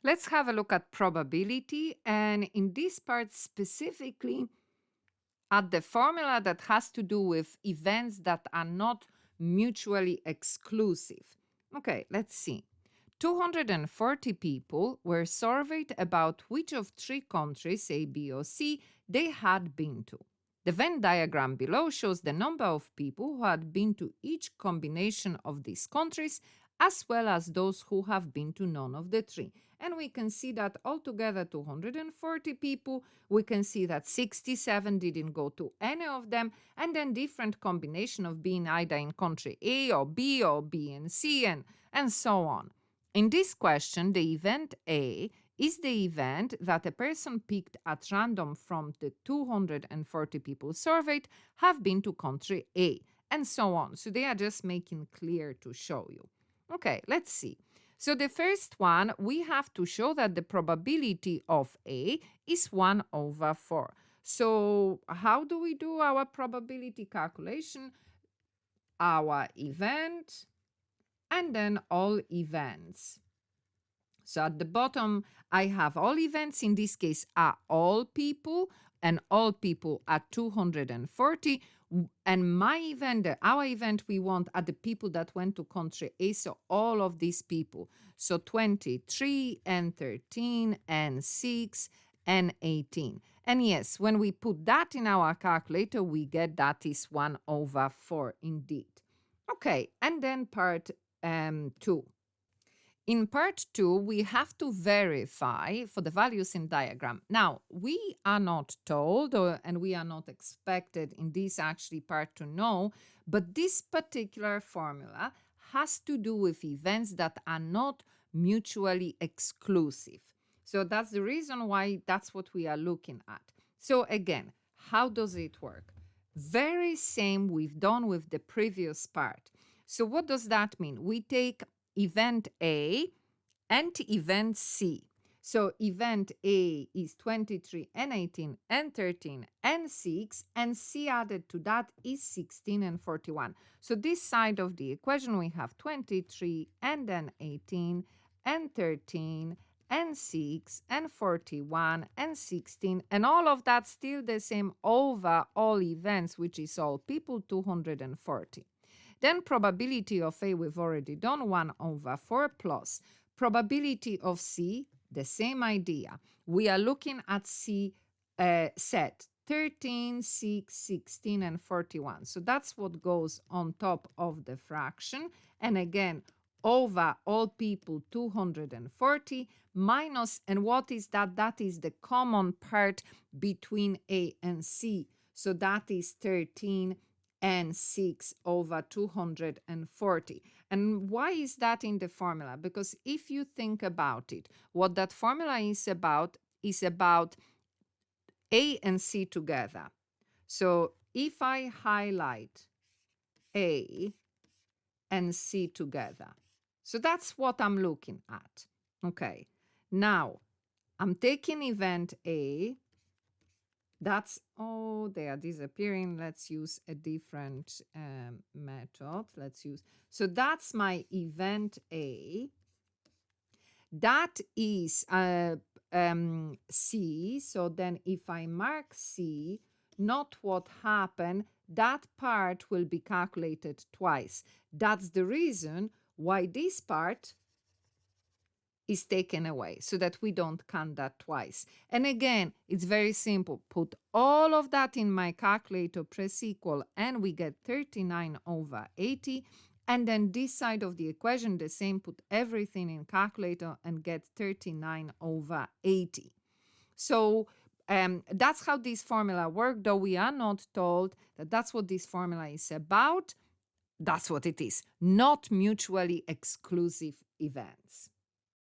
Let's have a look at probability, and in this part specifically at the formula that has to do with events that are not mutually exclusive. Okay, let's see. 240 people were surveyed about which of three countries, A, B, or C, they had been to. The Venn diagram below shows the number of people who had been to each combination of these countries, as well as those who have been to none of the three. And we can see that altogether 240 people, we can see that 67 didn't go to any of them, and then different combination of being either in country A or B and C, and so on. In this question, the event A is the event that a person picked at random from the 240 people surveyed have been to country A, and so on. So they are just making clear to show you. Okay, let's see. So the first one, we have to show that the probability of A is 1 over 4. So how do we do our probability calculation? Our event and then all events. So at the bottom, I have all events. In this case, are all people, and all people are 240. And my event, our event, we want are the people that went to country A, so all of these people. So 23 and 13 and 6 and 18. And yes, when we put that in our calculator, we get that is 1 over 4 indeed. Okay, and then part 2. In part 2, we have to verify for the values in diagram. Now, we are not told, and we are not expected in this actually part to know, but this particular formula has to do with events that are not mutually exclusive. So that's the reason why that's what we are looking at. So again, how does it work? Very same we've done with the previous part. So what does that mean? We take event A and event C. So event A is 23 and 18 and 13 and 6, and C added to that is 16 and 41. So this side of the equation we have 23 and then 18 and 13 and 6 and 41 and 16, and all of that still the same over all events, which is all people, 240. Then probability of A we've already done, 1 over 4 plus probability of C, the same idea. We are looking at C set 13, 6, 16, and 41. So that's what goes on top of the fraction. And again, over all people 240 minus, and what is that? That is the common part between A and C. So that is 13 and 6 over 240. And why is that in the formula? Because if you think about it, what that formula is about A and C together. So if I highlight A and C together, so that's what I'm looking at. Okay, now I'm taking event A. That's, oh, they are disappearing. Let's use a different method. So that's my event A. That is C. So then if I mark C, not what happened, that part will be calculated twice. That's the reason why this part is taken away, so that we don't count that twice. And again, it's very simple. Put all of that in my calculator, press equal, and we get 39 over 80. And then this side of the equation, the same, put everything in calculator and get 39 over 80. So that's how this formula works, though we are not told that that's what this formula is about. That's what it is, not mutually exclusive events.